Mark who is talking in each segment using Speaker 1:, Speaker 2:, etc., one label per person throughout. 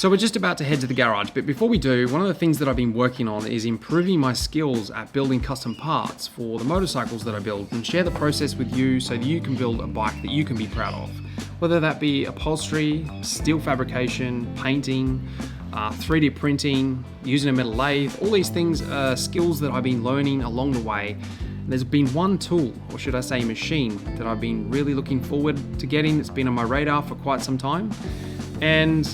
Speaker 1: So we're just about to head to the garage, but before we do, one of the things that I've been working on is improving my skills at building custom parts for the motorcycles that I build and share the process with you so that you can build a bike that you can be proud of. Whether that be upholstery, steel fabrication, painting, 3D printing, using a metal lathe, all these things are skills that I've been learning along the way. There's been one tool, or should I say machine, that I've been really looking forward to getting. It's been on my radar for quite some time. And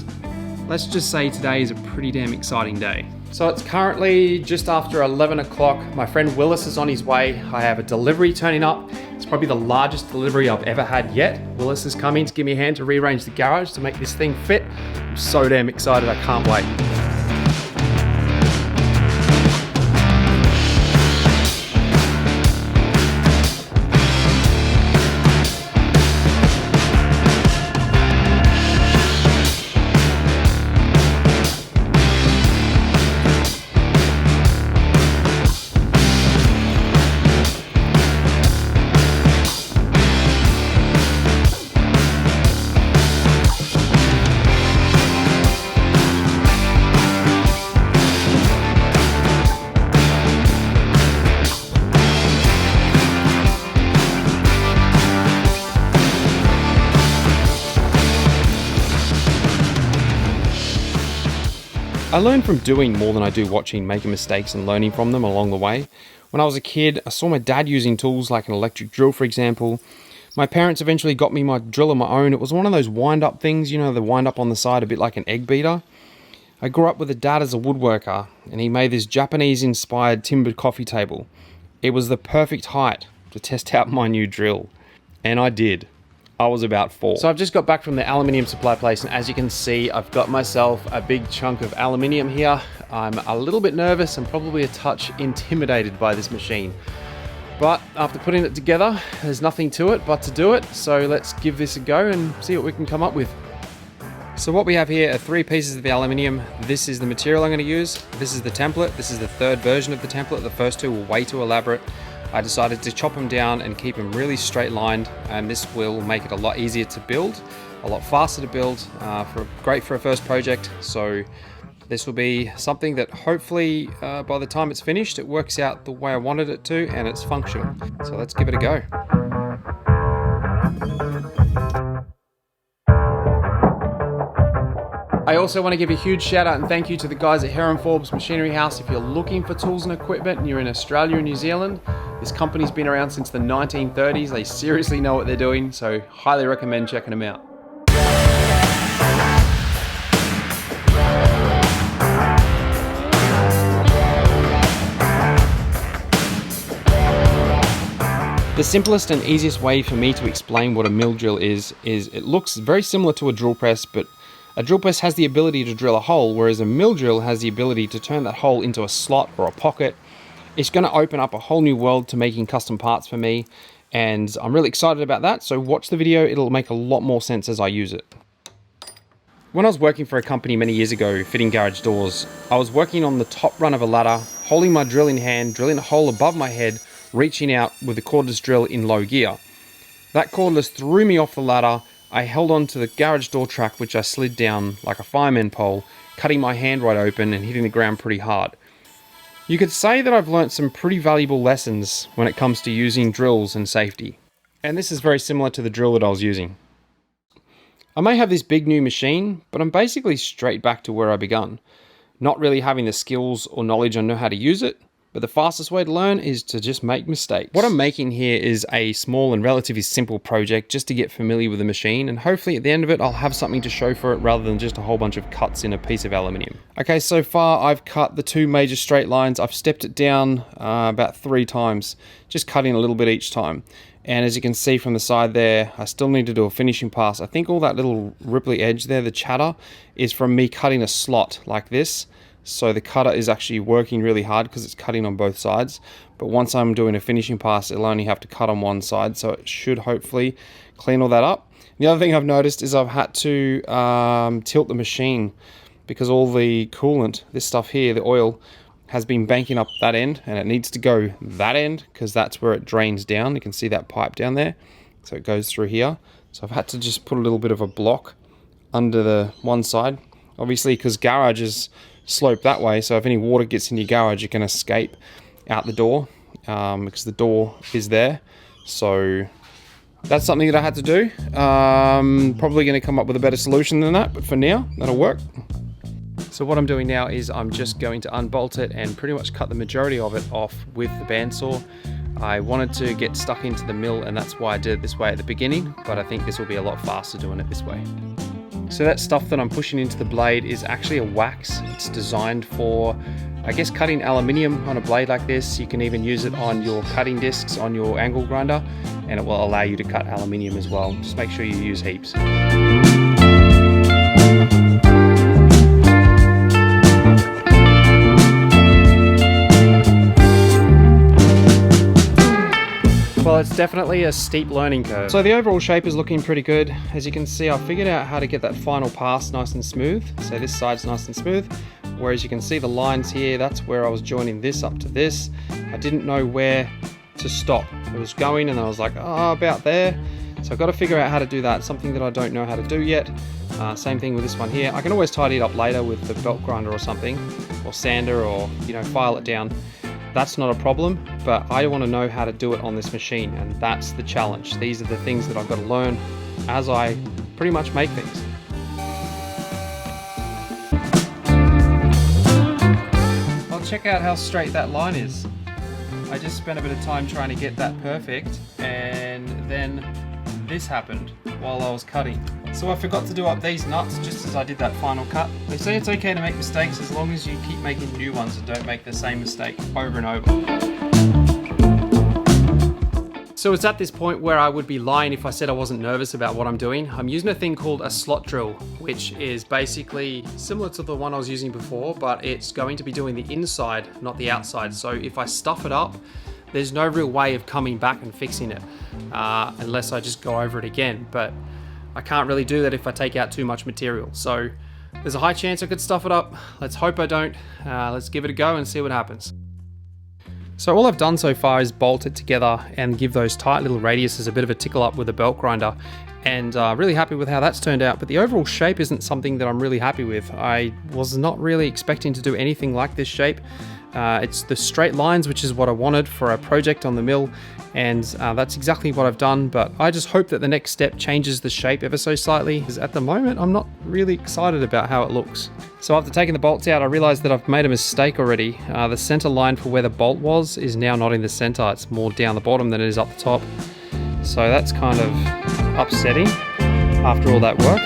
Speaker 1: let's just say today is a pretty damn exciting day. So it's currently just after 11 o'clock. My friend Willis is on his way. I have a delivery turning up. It's probably the largest delivery I've ever had yet. Willis is coming to give me a hand to rearrange the garage to make this thing fit. I'm so damn excited, I can't wait. I learn from doing more than I do watching, making mistakes and learning from them along the way. When I was a kid, I saw my dad using tools like an electric drill, for example. My parents eventually got me my drill of my own. It was one of those wind-up things, you know, the wind-up on the side, a bit like an egg beater. I grew up with a dad as a woodworker, and he made this Japanese-inspired timbered coffee table. It was the perfect height to test out my new drill. And I did. I was about 4. So I've just got back from the aluminium supply place, and as you can see, I've got myself a big chunk of aluminium here. I'm a little bit nervous and probably a touch intimidated by this machine. But after putting it together, there's nothing to it but to do it. So let's give this a go and see what we can come up with. So what we have here are 3 pieces of the aluminium. This is the material I'm going to use. This is the template. This is the 3rd version of the template. The first 2 were way too elaborate. I decided to chop them down and keep them really straight lined, and this will make it a lot easier to build, a lot faster to build, great for a first project. So this will be something that hopefully by the time it's finished, it works out the way I wanted it to and it's functional. So let's give it a go. I also want to give a huge shout out and thank you to the guys at Heron Forbes Machinery House. If you're looking for tools and equipment and you're in Australia and New Zealand, this company's been around since the 1930s. They seriously know what they're doing, so highly recommend checking them out. The simplest and easiest way for me to explain what a mill drill is it looks very similar to a drill press, but a drill press has the ability to drill a hole, whereas a mill drill has the ability to turn that hole into a slot or a pocket. It's going to open up a whole new world to making custom parts for me, and I'm really excited about that, so watch the video. It'll make a lot more sense as I use it. When I was working for a company many years ago, fitting garage doors, I was working on the top run of a ladder, holding my drill in hand, drilling a hole above my head, reaching out with the cordless drill in low gear. That cordless threw me off the ladder. I held on to the garage door track, which I slid down like a fireman pole, cutting my hand right open and hitting the ground pretty hard. You could say that I've learnt some pretty valuable lessons when it comes to using drills and safety. And this is very similar to the drill that I was using. I may have this big new machine, but I'm basically straight back to where I begun. Not really having the skills or knowledge on how to use it, but the fastest way to learn is to just make mistakes. What I'm making here is a small and relatively simple project just to get familiar with the machine, and hopefully at the end of it I'll have something to show for it rather than just a whole bunch of cuts in a piece of aluminium. Okay, so far I've cut the 2 major straight lines. I've stepped it down about 3 times, just cutting a little bit each time. And as you can see from the side there, I still need to do a finishing pass. I think all that little ripply edge there, the chatter, is from me cutting a slot like this. So the cutter is actually working really hard because it's cutting on both sides. But once I'm doing a finishing pass, it'll only have to cut on one side. So it should hopefully clean all that up. The other thing I've noticed is I've had to tilt the machine because all the coolant, this stuff here, the oil, has been banking up that end, and it needs to go that end because that's where it drains down. You can see that pipe down there. So it goes through here. So I've had to just put a little bit of a block under the one side. obviously, because garage is sloped that way, so if any water gets in your garage, it can escape out the door, because the door is there. So that's something that I had to do. Probably going to come up with a better solution than that, but for now, that'll work. So what I'm doing now is I'm just going to unbolt it and pretty much cut the majority of it off with the bandsaw. I wanted to get stuck into the mill, and that's why I did it this way at the beginning, but I think this will be a lot faster doing it this way. So that stuff that I'm pushing into the blade is actually a wax. It's designed for, I guess, cutting aluminium on a blade like this. You can even use it on your cutting discs on your angle grinder, and it will allow you to cut aluminium as well. Just make sure you use heaps. Well, it's definitely a steep learning curve. So the overall shape is looking pretty good. As you can see, I figured out how to get that final pass nice and smooth. So this side's nice and smooth. Whereas you can see the lines here, that's where I was joining this up to this. I didn't know where to stop. It was going and then I was like, oh, about there. So I've got to figure out how to do that. Something that I don't know how to do yet. Same thing with this one here. I can always tidy it up later with the belt grinder or something, or sander, or, you know, file it down. That's not a problem, but I want to know how to do it on this machine, and that's the challenge. These are the things that I've got to learn as I pretty much make things. Well, check out how straight that line is. I just spent a bit of time trying to get that perfect, and then this happened while I was cutting. So I forgot to do up these nuts just as I did that final cut. They say it's okay to make mistakes as long as you keep making new ones and don't make the same mistake over and over. So it's at this point where I would be lying if I said I wasn't nervous about what I'm doing. I'm using a thing called a slot drill, which is basically similar to the one I was using before, but it's going to be doing the inside, not the outside. So if I stuff it up, there's no real way of coming back and fixing it, unless I just go over it again. But I can't really do that if I take out too much material. So there's a high chance I could stuff it up. Let's hope I don't. Let's give it a go and see what happens. So all I've done so far is bolt it together and give those tight little radiuses a bit of a tickle up with a belt grinder. And really happy with how that's turned out, but the overall shape isn't something that I'm really happy with. I was not really expecting to do anything like this shape. It's the straight lines, which is what I wanted for a project on the mill, and that's exactly what I've done, but I just hope that the next step changes the shape ever so slightly, because at the moment I'm not really excited about how it looks. So after taking the bolts out, I realized that I've made a mistake already. The center line for where the bolt was is now not in the center, it's more down the bottom than it is up the top. So that's kind of upsetting after all that work.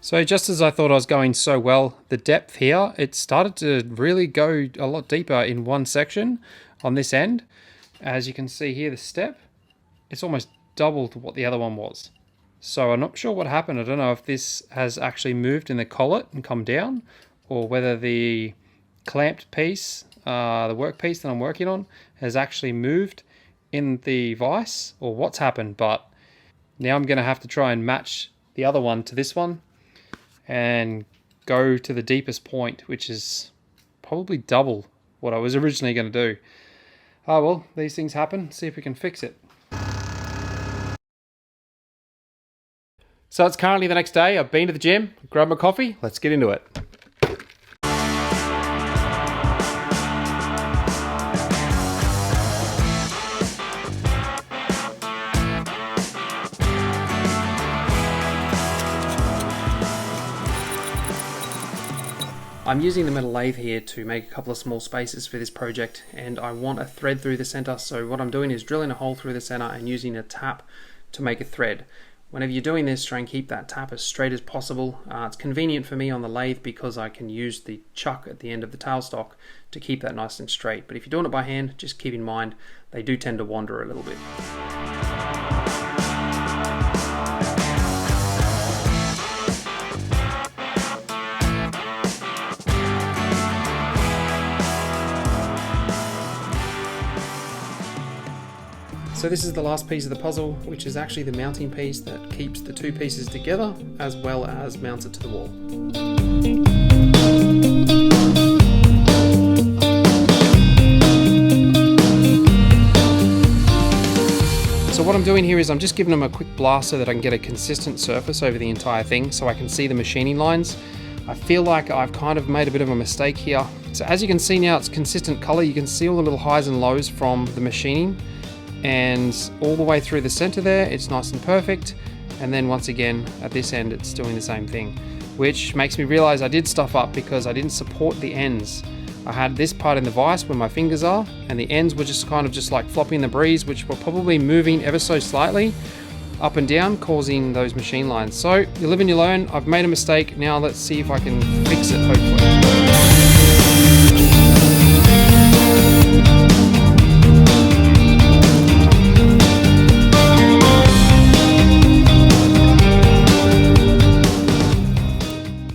Speaker 1: So just as I thought I was going so well, the depth here, it started to really go a lot deeper in one section on this end. As you can see here, the step, it's almost double to what the other one was. So I'm not sure what happened. I don't know if this has actually moved in the collet and come down, or whether the clamped piece, the work piece that I'm working on, has actually moved in the vise, or what's happened. But now I'm going to have to try and match the other one to this one and go to the deepest point, which is probably double what I was originally going to do. Oh well, these things happen. See if we can fix it. So it's currently the next day. I've been to the gym, grabbed my coffee. Let's get into it. I'm using the metal lathe here to make a couple of small spaces for this project, and I want a thread through the center. So what I'm doing is drilling a hole through the center and using a tap to make a thread. Whenever you're doing this, try and keep that tap as straight as possible. It's convenient for me on the lathe because I can use the chuck at the end of the tailstock to keep that nice and straight. But if you're doing it by hand, just keep in mind they do tend to wander a little bit. So this is the last piece of the puzzle, which is actually the mounting piece that keeps the two pieces together, as well as mounts it to the wall. So what I'm doing here is I'm just giving them a quick blast so that I can get a consistent surface over the entire thing so I can see the machining lines. I feel like I've kind of made a bit of a mistake here. So as you can see now, it's consistent color. You can see all the little highs and lows from the machining, and all the way through the center there, it's nice and perfect. And then once again, at this end, it's doing the same thing, which makes me realize I did stuff up because I didn't support the ends. I had this part in the vise where my fingers are, and the ends were just kind of just like flopping in the breeze, which were probably moving ever so slightly up and down, causing those machine lines. So you live and you learn. I've made a mistake. Now let's see if I can fix it, hopefully.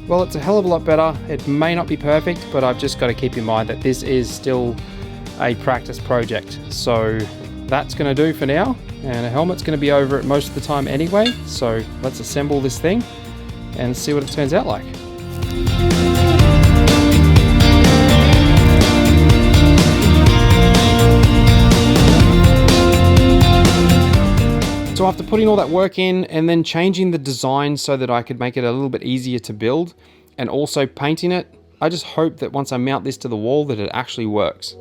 Speaker 1: Well, it's a hell of a lot better. It may not be perfect, but I've just got to keep in mind that this is still a practice project. So that's going to do for now. And a helmet's going to be over it most of the time anyway. So let's assemble this thing and see what it turns out like. So after putting all that work in and then changing the design so that I could make it a little bit easier to build and also painting it, I just hope that once I mount this to the wall that it actually works.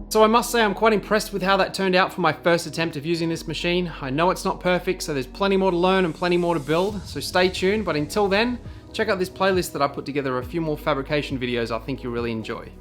Speaker 1: So I must say I'm quite impressed with how that turned out for my first attempt of using this machine. I know it's not perfect, so there's plenty more to learn and plenty more to build, so stay tuned. But until then, check out this playlist that I put together, a few more fabrication videos I think you'll really enjoy.